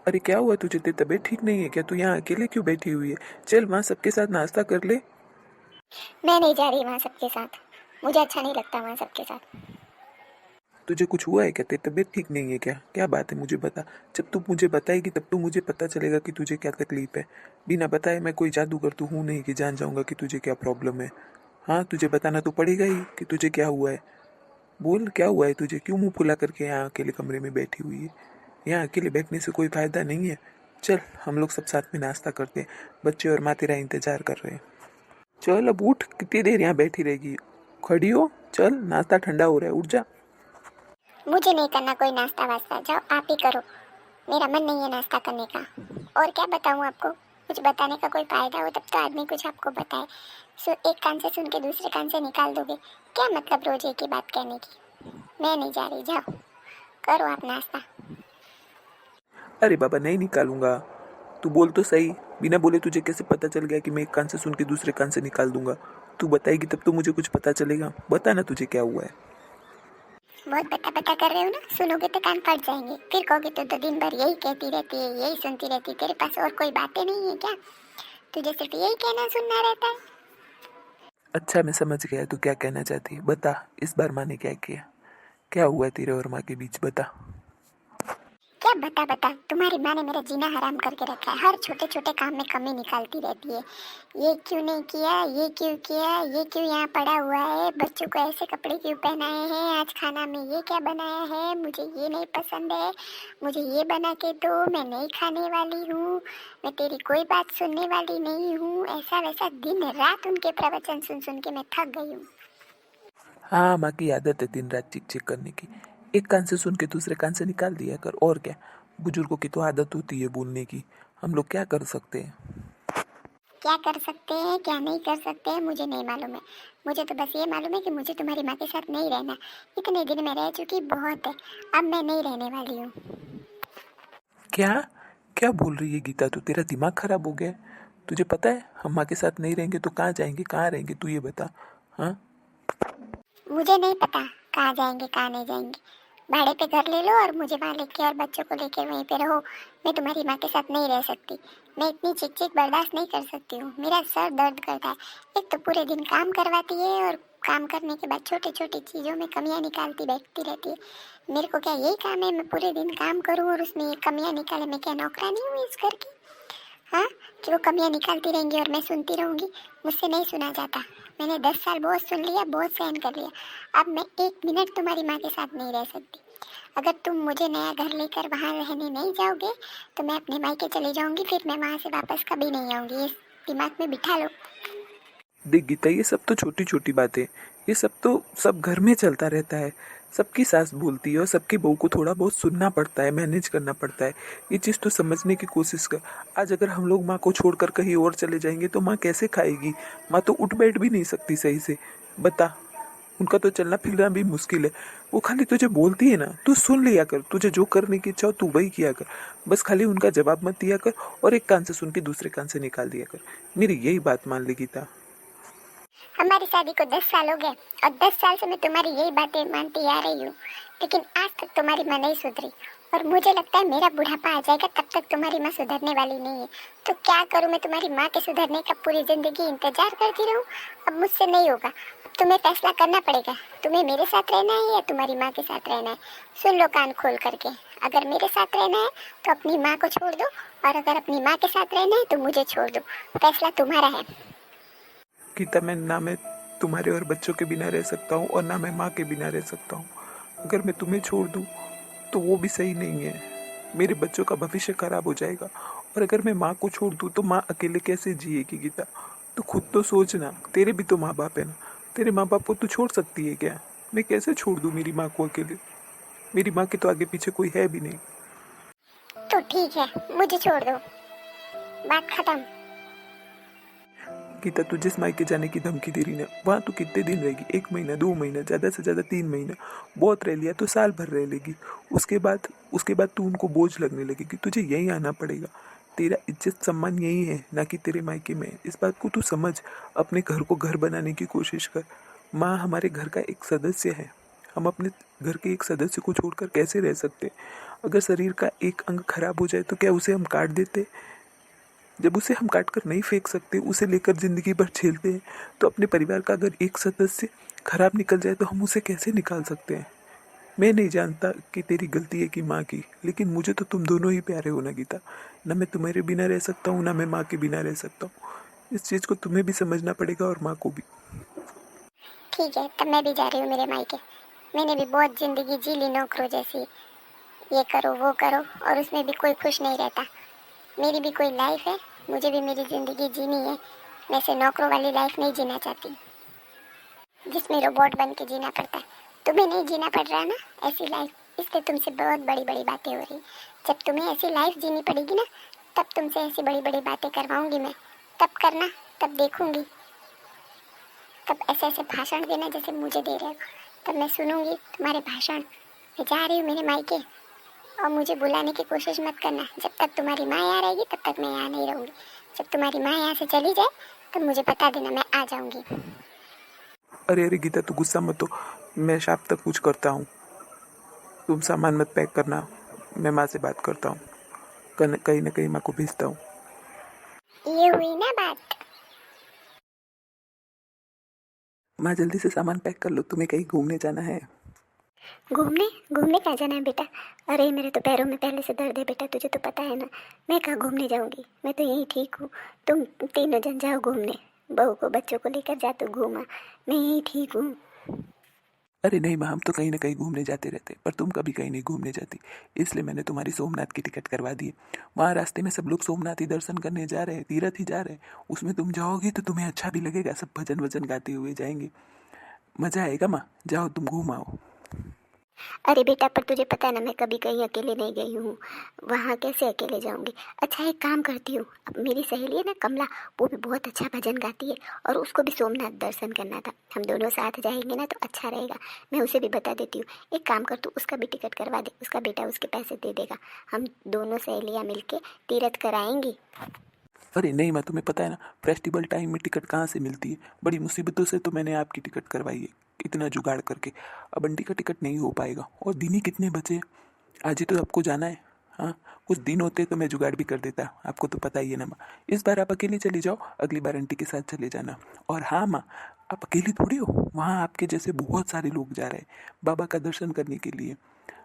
अरे क्या हुआ तुझे? तेरी तबीयत ठीक नहीं है क्या? तू यहाँ अकेले क्यों बैठी हुई है? चल वहाँ सबके साथ नाश्ता कर ले। मैं नहीं जा रही वहाँ सबके साथ। मुझे अच्छा नहीं लगता वहाँ सबके साथ। तुझे कुछ हुआ है क्या? तेरी तबीयत ठीक नहीं है क्या? क्या बात है मुझे बता। जब तू मुझे बताएगी तब तो मुझे पता चलेगा कि तुझे क्या तकलीफ है। बिना बताए मैं कोई जादूगर तो हूँ नहीं कि जान जाऊँगा कि तुझे क्या प्रॉब्लम है। हाँ, तुझे बताना तो पड़ेगा ही कि तुझे क्या हुआ है। बोल क्या हुआ है तुझे? क्यों मुंह फुला करके यहाँ अकेले कमरे में बैठी हुई है? यहाँ अकेले बैठने से कोई फ़ायदा नहीं है। चल हम लोग सब साथ में नाश्ता करते हैं। बच्चे और माँ तेरा इंतज़ार कर रहे हैं। चल अब उठ, कितनी देर यहाँ बैठी रहेगी? खड़ी हो, चल नाश्ता ठंडा हो रहा है, उठ जा। मुझे नहीं करना कोई नाश्ता वास्ता, जाओ आप ही करो। मेरा मन नहीं है नाश्ता करने का। और क्या बताऊँ आपको? कुछ बताने का कोई फायदा हो तब तो आदमी कुछ आपको बताए। एक कान से सुन के दूसरे कान से निकाल दोगे। क्या मतलब रोज एक ही बात कहने की? मैं नहीं जा रही, जाओ करो आप नाश्ता। अरे बाबा नहीं निकालूंगा। तू बोल तो सही। बिना बोले तुझे कैसे पता चल गया कि मैं एक कान से सुन के दूसरे कान से निकाल दूंगा? तू बताएगी तब तो मुझे कुछ पता चलेगा। बता ना तुझे क्या हुआ है। बहुत बता बता कर रहे हो ना, सुनोगे तो कान फट जाएंगे। फिर कहोगे तो दिन भर यही कहती रहती है, यही सुनती रहती है। तेरे पास और कोई बातें नहीं है क्या? तुझे सिर्फ यही कहना सुनना रहता है। अच्छा मैं समझ गया तू क्या कहना चाहती है। बता इस बार माँ ने क्या किया? क्या हुआ है तेरे और माँ के बीच? बता। क्या बता बता? तुम्हारी माँ ने मेरा जीना हराम करके रखा है। हर छोटे छोटे काम में कमी निकालती रहती है। ये क्यों नहीं किया, ये क्यों किया, ये क्यों यहाँ पड़ा हुआ है, बच्चों को ऐसे कपड़े क्यों पहनाए हैं, आज खाना में ये क्या बनाया है, मुझे ये नहीं पसंद है, मुझे ये बना के दो, मैं नहीं खाने वाली हूँ, मैं तेरी कोई बात सुनने वाली नहीं हूँ। ऐसा वैसा दिन रात उनके प्रवचन सुन सुन के मैं थक गई हूँ। हाँ, माँ की आदत है दिन रात चिक चिक करने की। एक कान से सुन के दूसरे कान से निकाल दिया कर, और क्या। बुजुर्गों की तो आदत होती है बोलने की। हम लोग क्या कर सकते हैं। क्या कर सकते हैं क्या नहीं कर सकते हैं मुझे नहीं मालूम है। मुझे तो बस ये मालूम है कि मुझे तुम्हारी माँ के साथ नहीं रहना। इतने दिन मैं रह चुकी, बहुत है। अब मैं नहीं रहने वाली हूँ। क्या? क्या बोल रही है गीता? तू तेरा दिमाग खराब हो गया है? तुझे पता है हम माँ के साथ नहीं रहेंगे तो कहाँ जाएंगे, कहाँ रहेंगे? तू ये बता। हाँ। मुझे नहीं पता कहाँ जाएंगे कहाँ नहीं जाएंगे। भाड़े पे घर ले लो और मुझे वहाँ लेके और बच्चों को लेके वहीं पे रहो। मैं तुम्हारी माँ के साथ नहीं रह सकती। मैं इतनी चिक चिक बर्दाश्त नहीं कर सकती हूँ। मेरा सर दर्द करता है। एक तो पूरे दिन काम करवाती है और काम करने के बाद छोटी छोटी चीज़ों में कमियां निकालती बैठती रहती है। मेरे को क्या यही काम है? मैं पूरे दिन काम करूँ और उसमें ये कमियां निकाले? मैं क्या नौकरानी हूँ इस घर की? हाँ, कि वो कमियां निकालती रहेंगी और मैं सुनती रहूंगी? मुझसे नहीं सुना जाता। मैंने 10 साल बहुत सुन लिया, बहुत सहन कर लिया। अब मैं एक मिनट तुम्हारी माँ के साथ नहीं रह सकती। अगर तुम मुझे नया घर लेकर वहाँ रहने नहीं जाओगे तो मैं अपने मायके चली जाऊंगी। फिर मैं वहाँ से वापस कभी नहीं आऊंगी। इस दिमाग में बिठा लो। देख गीता, ये सब तो छोटी छोटी बातें। ये सब तो सब घर में चलता रहता है। सबकी सास बोलती है और सबकी बहू को थोड़ा बहुत सुनना पड़ता है, मैनेज करना पड़ता है। ये चीज़ तो समझने की कोशिश कर। आज अगर हम लोग माँ को छोड़कर कहीं और चले जाएंगे तो माँ कैसे खाएगी? माँ तो उठ बैठ भी नहीं सकती सही से। बता। उनका तो चलना फिरना भी मुश्किल है। वो खाली तुझे बोलती है ना, तू सुन लिया कर। तुझे जो करने की इच्छा हो तू वही किया कर। बस खाली उनका जवाब मत दिया कर और एक कान से सुन के दूसरे कान से निकाल दिया कर। मेरी यही बात मान ले गीता। हमारी शादी को 10 साल हो गए और 10 साल से मैं तुम्हारी यही बातें मानती आ रही हूँ। लेकिन आज तक तुम्हारी माँ नहीं सुधरी। और मुझे लगता है मेरा बुढ़ापा आ जाएगा तब तक तुम्हारी माँ सुधरने वाली नहीं है। तो क्या करूँ मैं? तुम्हारी माँ के सुधरने का पूरी जिंदगी इंतजार करती रहूँ? अब मुझसे नहीं होगा। अब तुम्हें फैसला करना पड़ेगा। तुम्हें मेरे साथ रहना है या तुम्हारी माँ के साथ रहना है? सुन लो कान खोल करके। अगर मेरे साथ रहना है तो अपनी माँ को छोड़ दो, और अगर अपनी माँ के साथ रहना है तो मुझे छोड़ दो। फैसला तुम्हारा है। गीता, मैं ना मैं तुम्हारे और बच्चों के बिना रह सकता हूँ और ना मैं माँ के बिना रह सकता हूँ। अगर मैं तुम्हें छोड़ दूँ तो वो भी सही नहीं है। मेरे बच्चों का भविष्य खराब हो जाएगा। और अगर मैं माँ को छोड़ दूँ तो माँ अकेले कैसे जिएगी? गीता, तू खुद तो सोच ना। तेरे भी तो माँ बाप है ना। तेरे माँ बाप को तू छोड़ सकती है क्या? मैं कैसे छोड़ दूँ मेरी माँ को अकेले? मेरी माँ के तो आगे पीछे कोई है भी नहीं। तो ठीक है, मुझे छोड़ दो। बात खत्म। गीता, तू जिस मायके जाने की धमकी दे रही ना, वहाँ तू कितने दिन रहेगी? 1 महीना, 2 महीना, ज़्यादा से ज़्यादा 3 महीना। बहुत रह लिया तो साल भर रह लेगी। उसके बाद तू उनको बोझ लगने लगेगी। तुझे यहीं आना पड़ेगा। तेरा इज्जत सम्मान यही है, ना कि तेरे मायके में। इस बात को तू समझ। अपने घर को घर बनाने की कोशिश कर। माँ हमारे घर का एक सदस्य है। हम अपने घर के एक सदस्य को छोड़कर कैसे रह सकते? अगर शरीर का एक अंग खराब हो जाए तो क्या उसे हम काट देते? जब उसे हम काट कर नहीं फेंक सकते, उसे लेकर जिंदगी भर झेलते हैं, तो अपने परिवार का अगर एक सदस्य खराब निकल जाए तो हम उसे कैसे निकाल सकते हैं? मैं नहीं जानता कि तेरी गलती है कि माँ की, लेकिन मुझे तो तुम दोनों ही प्यारे हो ना गीता। ना मैं तुम्हारे बिना रह सकता हूँ, ना मैं माँ के बिना रह सकता हूँ। इस चीज़ को तुम्हें भी समझना पड़ेगा और माँ को भी। ठीक है, तब मैं भी जा रही हूँ मेरे मायके। मैंने भी बहुत जिंदगी जी ली नौकरों जैसी, ये करो वो करो, और उसमें भी कोई खुश नहीं रहता। मेरी भी कोई लाइफ है, मुझे भी मेरी जिंदगी जीनी है। मैं से नौकरों वाली लाइफ नहीं जीना चाहती जिसमें रोबोट बन के जीना पड़ता है। तुम्हें नहीं जीना पड़ रहा ना ऐसी लाइफ, इसलिए तुमसे बहुत बड़ी बड़ी बातें हो रही। जब तुम्हें ऐसी लाइफ जीनी पड़ेगी ना, तब तुमसे ऐसी बड़ी बड़ी बातें करवाऊंगी मैं। तब करना, तब देखूंगी। तब ऐसे ऐसे भाषण देना जैसे मुझे दे रहे हो, तब मैं सुनूंगी तुम्हारे भाषण। मैं जा रही हूँ मेरे मायके, और मुझे बुलाने की कोशिश मत करना। जब तक तुम्हारी माँ यहाँ रहेगी तब तक मैं यहाँ नहीं रहूँगी। जब तुम्हारी माँ यहाँ से चली जाए तब मुझे बता देना, मैं आ जाऊँगी। अरे अरे गीता, तू गुस्सा मत हो। मैं शाम तक कुछ करता हूँ। तुम सामान मत पैक करना। मैं माँ से बात करता हूँ। कहीं ना कहीं माँ को भेजता हूँ। ये हुई ना बात। माँ जल्दी से सामान पैक कर लो, तुम्हें कहीं घूमने जाना है। घूमने? घूमने कहाँ जाना है बेटा? अरे मेरे तो पैरों में पहले से दर्द है बेटा, तुझे तो पता है ना। मैं कहाँ घूमने जाऊँगी, मैं तो यहीं ठीक हूँ। तुम तीनों जन जाओ घूमने, बहू को बच्चों को लेकर जा, तो घूमा। मैं यहीं ठीक हूँ। अरे नहीं माँ, हम तो कहीं ना कहीं घूमने जाते रहते, पर तुम कभी कहीं नहीं घूमने जाती। इसलिए मैंने तुम्हारी सोमनाथ की टिकट करवा दी है। वहाँ रास्ते में सब लोग सोमनाथ ही दर्शन करने जा रहे हैं, तीर्थ ही जा रहे हैं। उसमें तुम जाओगी तो तुम्हें अच्छा भी लगेगा, सब भजन वजन गाते हुए जाएंगे। मजा आएगा माँ, जाओ तुम घूम आओ। अरे बेटा, पर तुझे पता है ना, मैं कभी कहीं अकेले नहीं गई हूँ। वहाँ कैसे अकेले जाऊँगी? अच्छा एक काम करती हूँ, अब मेरी सहेली है ना कमला, वो भी बहुत अच्छा भजन गाती है, और उसको भी सोमनाथ दर्शन करना था। हम दोनों साथ जाएंगे ना तो अच्छा रहेगा। मैं उसे भी बता देती हूँ। एक काम कर, तू उसका भी टिकट करवा दे, उसका बेटा उसके पैसे दे देगा। हम दोनों सहेलियाँ मिलके तीर्थ कराएंगी। अरे नहीं माँ, तुम्हें पता है ना, फेस्टिवल टाइम में टिकट कहाँ से मिलती है। बड़ी मुसीबतों से तो मैंने आपकी टिकट करवाई है, इतना जुगाड़ करके। अब बंटी का टिकट नहीं हो पाएगा, और दिन ही कितने बचे हैं। आज ही तो आपको जाना है। हाँ, कुछ दिन होते तो मैं जुगाड़ भी कर देता, आपको तो पता ही है ना माँ। इस बार आप अकेले चले जाओ, अगली बार आंटी के साथ चले जाना। और हाँ माँ, आप अकेली थोड़ी हो, वहाँ आपके जैसे बहुत सारे लोग जा रहे हैं बाबा का दर्शन करने के लिए।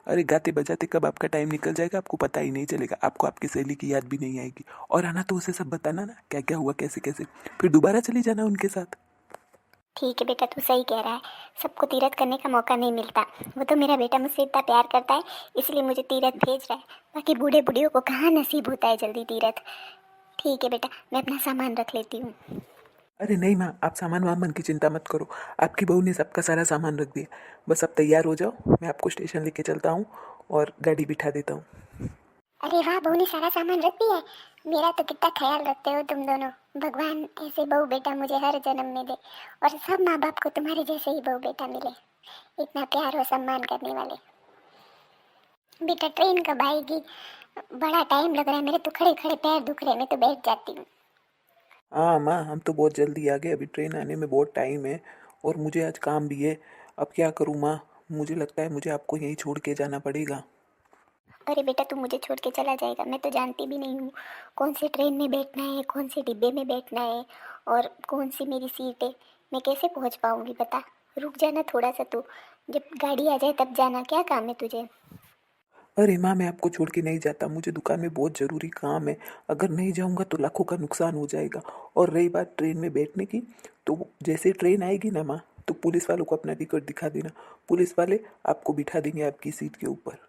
अरे गाते बजाते कब आपका टाइम निकल जाएगा आपको पता ही नहीं चलेगा। आपको आपकी सहेली की याद भी नहीं आएगी। और आना तो उसे सब बताना ना, क्या क्या हुआ, कैसे कैसे। फिर दोबारा चली जाना उनके साथ। ठीक है बेटा, तू सही कह रहा है। सबको तीरथ करने का मौका नहीं मिलता। वो तो मेरा बेटा मुझसे इतना प्यार करता है, इसलिए मुझे तीरथ भेज रहा है। बाकी बूढ़े बूढ़ियों को कहाँ नसीब होता है जल्दी तीरथ। ठीक है बेटा, मैं अपना सामान रख लेती हूँ। अरे नहीं माँ, आप सामान वामान की चिंता मत करो। आपकी बहू ने सबका सारा सामान रख दिया। बस अब तैयार हो जाओ, मैं आपको स्टेशन लेके चलता हूँ और गाड़ी बिठा देता हूँ। अरे वाह, बहू ने सारा सामान रख दिया है। मेरा तो कितना ख्याल रखते हो तुम दोनों। भगवान ऐसे बहू बेटा मुझे हर जन्म में दे, और सब माँ बाप को तुम्हारे जैसे ही बहू बेटा मिले, इतना प्यार और सम्मान करने वाले। बेटा ट्रेन कब आएगी? बड़ा टाइम लग रहा है, मेरे तो खड़े खड़े पैर दुख रहे हैं, मैं तो बैठ जाती हूँ। हाँ माँ, हम तो बहुत जल्दी आ गए, अभी ट्रेन आने में बहुत टाइम है। और मुझे आज काम भी है। अब क्या करूँ माँ, मुझे लगता है मुझे आपको यहीं छोड़ के जाना पड़ेगा। अरे बेटा, तू मुझे छोड़ के चला जाएगा? मैं तो जानती भी नहीं हूँ कौन सी ट्रेन में बैठना है, कौन से डिब्बे में बैठना है, और कौन सी मेरी सीट है। मैं कैसे पहुँच पाऊँगी बता? रुक जाना थोड़ा सा तू, जब गाड़ी आ जाए तब जाना। क्या काम है तुझे? अरे माँ, मैं आपको छोड़ के नहीं जाता, मुझे दुकान में बहुत ज़रूरी काम है। अगर नहीं जाऊँगा तो लाखों का नुकसान हो जाएगा। और रही बात ट्रेन में बैठने की, तो जैसे ट्रेन आएगी ना माँ, तो पुलिस वालों को अपना टिकट दिखा देना। पुलिस वाले आपको बिठा देंगे आपकी सीट के ऊपर।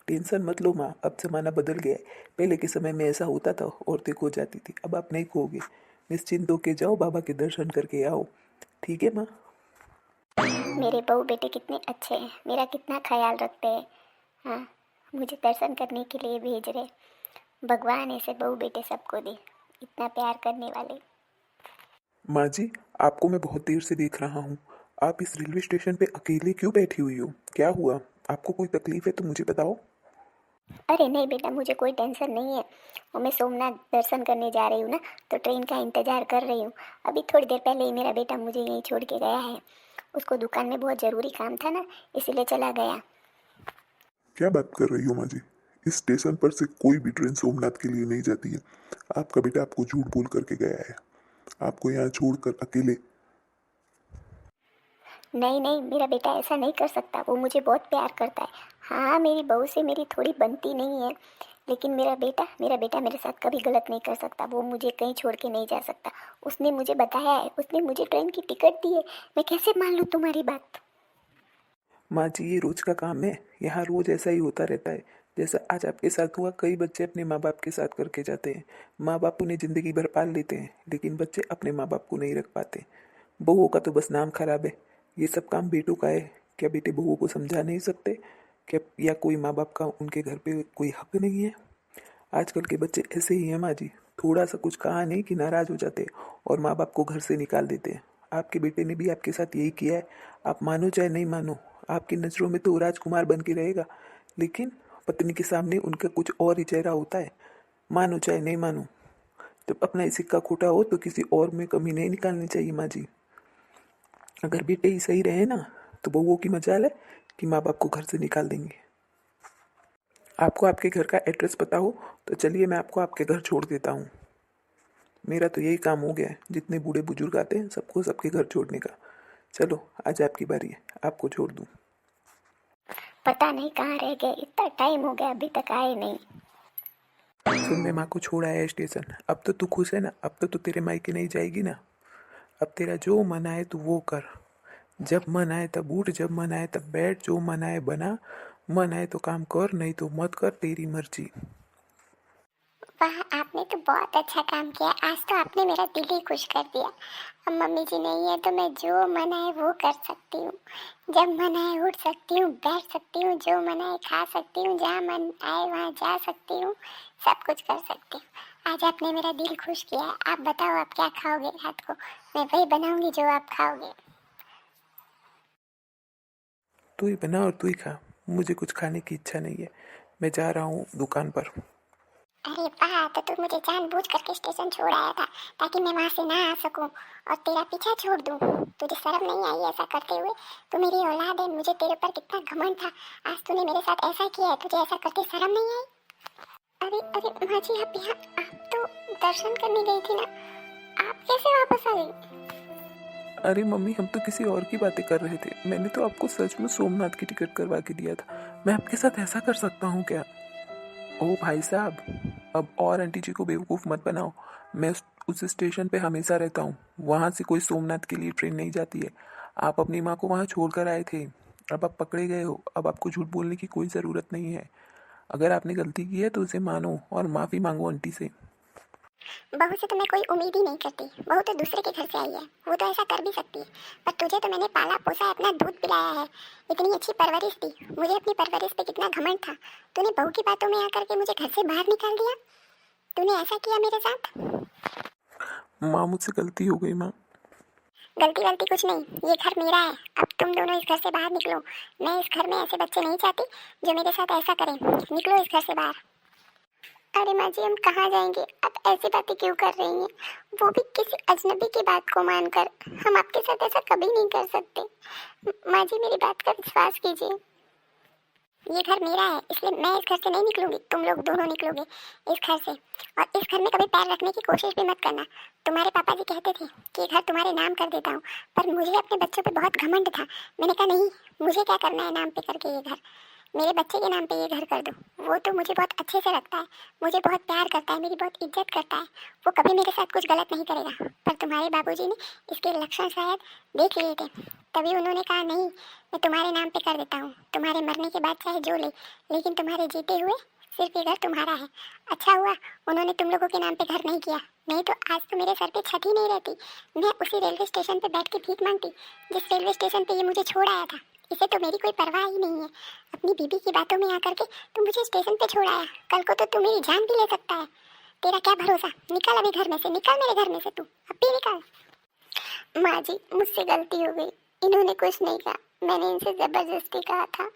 टेंशन मत लो माँ, अब ज़माना बदल गया है। पहले के समय में ऐसा होता था, औरतें खो जाती थी, अब आप नहीं खोगे। निश्चिंत होके जाओ, बाबा के दर्शन करके आओ। ठीक है माँ। मेरे बहू बेटे कितने अच्छे हैं, मेरा कितना ख्याल रखते हैं। हाँ, मुझे दर्शन करने के लिए भेज रहे। भगवान ऐसे बहू बेटे सबको दे, इतना प्यार करने वाले। माँ जी, आपको मैं बहुत देर से देख रहा हूँ। आप इस रेलवे स्टेशन पे अकेले क्यों बैठी हुई हो? क्या हुआ? आपको कोई तकलीफ है तो मुझे बताओ। अरे नहीं बेटा, मुझे कोई टेंशन नहीं है। और मैं सोमनाथ दर्शन करने जा रही हूँ ना, तो ट्रेन का इंतज़ार कर रही हूँ। अभी थोड़ी देर पहले ही मेरा बेटा मुझे यहीं छोड़ के गया है। उसको दुकान में बहुत ज़रूरी काम था ना, इसीलिए चला गया। क्या बात कर रही हो माँ जी? इस स्टेशन पर से कोई भी ट्रेन सोमनाथ के लिए नहीं जाती है। आपका बेटा आपको झूठ बोल करके गया है, आपको यहाँ छोड़कर अकेले। नहीं नहीं, मेरा बेटा ऐसा नहीं कर सकता। वो मुझे बहुत प्यार करता है। हाँ, मेरी बहू से मेरी थोड़ी बनती नहीं है, लेकिन मेरा बेटा मेरे साथ कभी गलत नहीं कर सकता। वो मुझे कहीं छोड़ के नहीं जा सकता। उसने मुझे बताया है, उसने मुझे ट्रेन की टिकट दी है। मैं कैसे मान लूँ तुम्हारी बात? माँ जी, ये रोज का काम है, यहाँ रोज ऐसा ही होता रहता है। जैसा आज आपके साथ हुआ, कई बच्चे अपने माँ बाप के साथ करके जाते हैं। माँ बाप उन्हें जिंदगी भर पाल लेते हैं, लेकिन बच्चे अपने माँ बाप को नहीं रख पाते। बहुओं का तो बस नाम खराब है। ये सब काम बेटों का है। क्या बेटे बहुओं को समझा नहीं सकते? क्या या कोई माँ बाप का उनके घर पे कोई हक नहीं है? आजकल के बच्चे ऐसे ही हैं माँ जी। थोड़ा सा कुछ कहा नहीं कि नाराज हो जाते हैं और माँ बाप को घर से निकाल देते हैं। आपके बेटे ने भी आपके साथ यही किया है। आप मानो चाहे नहीं मानो, आपकी नज़रों में तो वो राजकुमार बन के रहेगा, लेकिन पत्नी के सामने उनका कुछ और ही चेहरा होता है। मानो चाहे नहीं मानो, जब अपना ही सिक्का खोटा हो तो किसी और में कमी नहीं निकालनी चाहिए माँ जी। अगर बेटे ही सही रहे ना, तो बहुओं की मजाल है कि माँ बाप को घर से निकाल देंगे। आपको आपके घर का एड्रेस पता हो तो चलिए, मैं आपको आपके घर छोड़ देता हूँ। मेरा तो यही काम हो गया है, जितने बूढ़े बुजुर्ग आते हैं सबको सबके घर छोड़ने का। चलो, आज आपकी बारी है, आपको छोड़ दूँ। पता नहीं कहाँ रह गए, इतना टाइम हो गया अभी तक आए नहीं। सुन, मैं माँ को छोड़ आया है स्टेशन। अब तो तू खुश है ना? अब तो तू तेरे मायके नहीं जाएगी ना? अब तेरा जो मन आए तू वो कर। जब मन आए तब उठ, जब मन आए तब बैठ, जो मन आए बना। मन आए तो काम कर, नहीं तो मत कर, तेरी मर्जी। वाह, आपने तो बहुत अच्छा काम किया। आज तो आपने मेरा दिल ही खुश कर दिया। अब मम्मी जी नहीं है तो मैं जो मन आए वो कर सकती हूँ। जब मन आए उठ सकती हूँ, बैठ सकती हूँ, जो मन आए खा सकती हूँ, जहाँ मन आए वहाँ जा सकती हूँ, सब कुछ कर सकती हूँ। आज आपने मेरा दिल खुश किया है। आप बताओ, आप क्या खाओगे रात को? मैं वही बनाऊंगी जो आप खाओगे। तू ही बना और तू ही खा। मुझे कुछ खाने की इच्छा नहीं है। मैं जा रहा हूँ दुकान पर। अरे वाह, तो तू मुझे जानबूझ करके स्टेशन छोड़ आया था ताकि मैं वहां से ना आ सकूं और तेरा पीछा छोड़ दूं। तुझे शर्म नहीं आई ऐसा करते हुए? तू मेरी औलाद है, मुझे तेरे पर कितना घमंड था। आज तूने मेरे साथ ऐसा किया है, तुझे ऐसा करते शर्म नहीं आई? अरे अरे माँ जी, आप यहाँ, आप तो दर्शन करने गई थी ना, आप कैसे वापस आ गई? अरे मम्मी, हम तो किसी और की बातें कर रहे थे। मैंने तो आपको सच में सोमनाथ की टिकट करवा के दिया था। मैं आपके साथ ऐसा कर सकता हूँ क्या? ओ भाई साहब, अब और आंटी जी को बेवकूफ़ मत बनाओ। मैं उस स्टेशन पे हमेशा रहता हूँ। वहाँ से कोई सोमनाथ के लिए ट्रेन नहीं जाती है। आप अपनी माँ को वहाँ छोड़ कर आए थे। अब आप पकड़े गए हो। अब आपको झूठ बोलने की कोई ज़रूरत नहीं है। अगर आपने गलती की है तो उसे मानो और माफ़ी मांगो आंटी से। बहू से तो मैं कोई उम्मीद ही नहीं करती। बहू तो दूसरे के घर से आई है, वो तो ऐसा कर भी सकती है। पर तुझे तो मैंने पाला पोसा, अपना दूध पिलाया है, इतनी अच्छी परवरिश दी। मुझे अपनी परवरिश पे कितना घमंड था। तूने बहू की बातों में आकर के मुझे घर से बाहर निकाल दिया। तूने ऐसा किया मेरे साथ। माँ, मुझसे गलती हो गई माँ। गलती वलती कुछ नहीं, ये घर मेरा है। अब तुम दोनों इस घर से बाहर निकलो। मैं इस घर में ऐसे बच्चे नहीं चाहती जो मेरे साथ ऐसा करें। निकलो इस घर से बाहर। अरे माँ जी, हम कहाँ जाएंगे? आप ऐसी बातें क्यों कर रही हैं? वो भी किसी अजनबी की बात को मानकर। हम आपके साथ ऐसा कभी नहीं कर सकते। माँ जी, मेरी बात का विश्वास कीजिए। ये घर मेरा है, इसलिए मैं इस घर से नहीं निकलूंगी। तुम लोग दोनों निकलोगे इस घर से, और इस घर में कभी पैर रखने की कोशिश भी मत करना। तुम्हारे पापा जी कहते थे कि ये घर तुम्हारे नाम कर देता हूँ, पर मुझे अपने बच्चों पे बहुत घमंड था। मैंने कहा नहीं, मुझे क्या करना है नाम पे करके ये घर। मेरे बच्चे के नाम पे ये घर कर दो। वो तो मुझे बहुत अच्छे से रखता है, मुझे बहुत प्यार करता है, मेरी बहुत इज्जत करता है। वो कभी मेरे साथ कुछ गलत नहीं करेगा। पर तुम्हारे बाबूजी ने इसके लक्षण शायद देख लिए थे, तभी उन्होंने कहा नहीं, मैं तुम्हारे नाम पे कर देता हूँ। तुम्हारे मरने के बाद चाहे जो ले, लेकिन तुम्हारे जीते हुए सिर्फ ये घर तुम्हारा है। अच्छा हुआ उन्होंने तुम लोगों के नाम पे घर नहीं किया, नहीं तो आज तो मेरे सर पे छत ही नहीं रहती। मैं उसी रेलवे स्टेशन पे बैठ के भीख मांगती जिस रेलवे स्टेशन पे ये मुझे छोड़ आया था। इसे तो मेरी कोई परवाह ही नहीं है। अपनी बीबी की बातों में आकर के तुम मुझे स्टेशन पे छोड़ आया, कल को तो तू मेरी जान भी ले सकता है। तेरा क्या भरोसा? निकल अभी घर में से, निकल मेरे घर में से, तू अब भी निकल। माँ जी, मुझसे गलती हो गई। इन्होंने कुछ नहीं कहा, मैंने इनसे जबरदस्ती कहा था,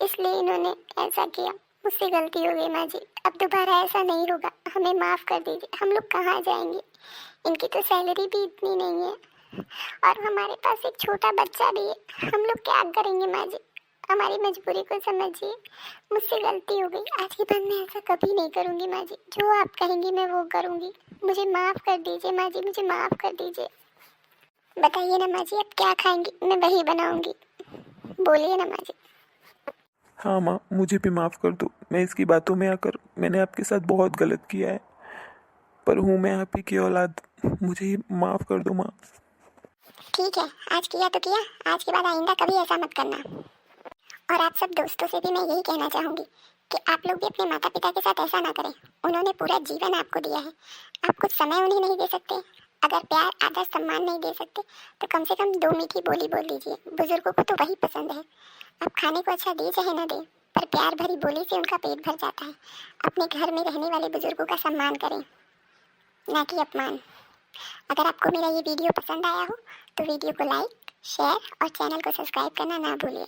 इसलिए इन्होंने ऐसा किया। मुझसे गलती हो गई माँ जी, अब दोबारा ऐसा नहीं होगा। हमें माफ़ कर दीजिए। हम लोग कहाँ जाएंगे? इनकी तो सैलरी भी इतनी नहीं है, और हमारे पास एक छोटा बच्चा भी है। हम लोग क्या करेंगे माँ जी? हमारी मजबूरी को समझिए। मुझसे गलती हो गई, आज के बाद मैं ऐसा कभी नहीं करूँगी माँ जी। जो आप कहेंगी मैं वो करूँगी। मुझे माफ़ कर दीजिए माँ जी, मुझे माफ़ कर दीजिए। बताइए ना माँ जी, आप क्या खाएंगी, मैं वही बनाऊँगी। बोलिए ना माँ जी। हाँ माँ, मुझे भी माफ़ कर दो। मैं इसकी बातों में आकर मैंने आपके साथ बहुत गलत किया है, पर हूँ मैं आप ही की औलाद। मुझे ही माफ़ कर दो माँ। ठीक है, आज किया तो किया, आज के बाद आइंदा कभी ऐसा मत करना। और आप सब दोस्तों से भी मैं यही कहना चाहूँगी कि आप लोग भी अपने माता पिता के साथ ऐसा ना करें। उन्होंने पूरा जीवन आपको दिया है, आप कुछ समय उन्हें नहीं दे सकते। अगर प्यार आदर सम्मान नहीं दे सकते तो कम से कम 2 मीठी बोली बोल दीजिए। बुजुर्गों को तो वही पसंद है। आप खाने को अच्छा दे चाहे ना दे, पर प्यार भरी बोली से उनका पेट भर जाता है। अपने घर में रहने वाले बुजुर्गों का सम्मान करें, ना कि अपमान। अगर आपको मेरा ये वीडियो पसंद आया हो तो वीडियो को लाइक, शेयर और चैनल को सब्सक्राइब करना ना भूलिए।